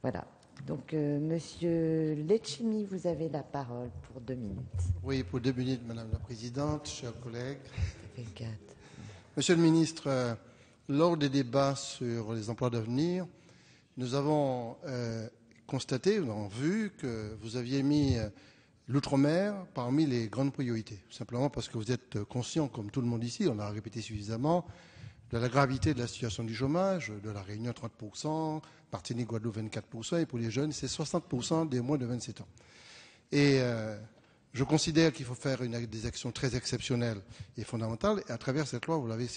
Voilà. Donc, Monsieur Letchimy, vous avez la parole pour 2 minutes. Oui, pour 2 minutes, Madame la Présidente, chers collègues. Ça fait 4. Monsieur le Ministre, lors des débats sur les emplois d'avenir, nous avons constaté, nous avons vu que vous aviez mis l'outre-mer parmi les grandes priorités. Simplement parce que vous êtes conscient, comme tout le monde ici, on l'a répété suffisamment, de la gravité de la situation du chômage, de la Réunion 30%, Martinique, Guadeloupe 24%, et pour les jeunes, c'est 60% des moins de 27 ans. Et je considère qu'il faut faire des actions très exceptionnelles et fondamentales, et à travers cette loi, vous l'avez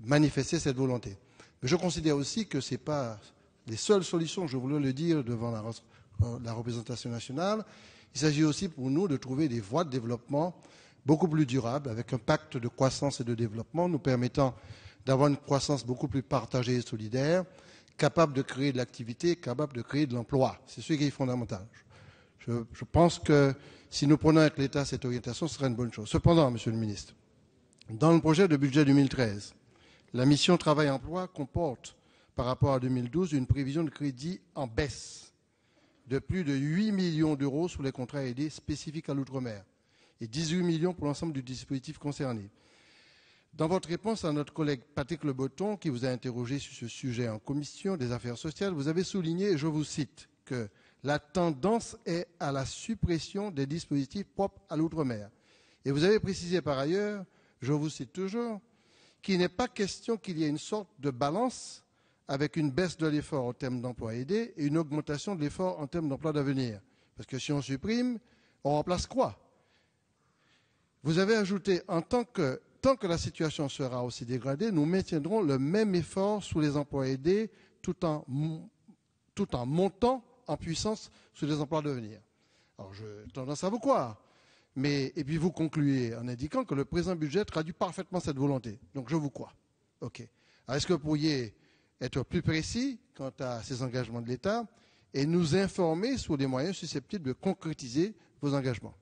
manifesté cette volonté. Mais je considère aussi que ce n'est pas les seules solutions, je voulais le dire devant la représentation nationale. Il s'agit aussi pour nous de trouver des voies de développement beaucoup plus durables, avec un pacte de croissance et de développement nous permettant d'avoir une croissance beaucoup plus partagée et solidaire, capable de créer de l'activité, capable de créer de l'emploi. C'est ce qui est fondamental. Je pense que si nous prenons avec l'État cette orientation, ce serait une bonne chose. Cependant, Monsieur le Ministre, dans le projet de budget 2013, la mission Travail-Emploi comporte, par rapport à 2012, une prévision de crédit en baisse de plus de 8 millions d'euros sur les contrats aidés spécifiques à l'outre-mer et 18 millions pour l'ensemble du dispositif concerné. Dans votre réponse à notre collègue Patrick Le Breton, qui vous a interrogé sur ce sujet en commission des affaires sociales, vous avez souligné, et je vous cite, que la tendance est à la suppression des dispositifs propres à l'outre-mer. Et vous avez précisé par ailleurs, je vous cite toujours, qu'il n'est pas question qu'il y ait une sorte de balance avec une baisse de l'effort en termes d'emploi aidé et une augmentation de l'effort en termes d'emploi d'avenir. Parce que si on supprime, on remplace quoi? Vous avez ajouté, tant que la situation sera aussi dégradée, nous maintiendrons le même effort sur les emplois aidés tout en montant en puissance sur les emplois d'avenir. Alors, j'ai tendance à vous croire. Et puis vous concluez en indiquant que le présent budget traduit parfaitement cette volonté. Donc je vous crois. OK. Alors, est-ce que vous pourriez être plus précis quant à ces engagements de l'État et nous informer sur les moyens susceptibles de concrétiser vos engagements?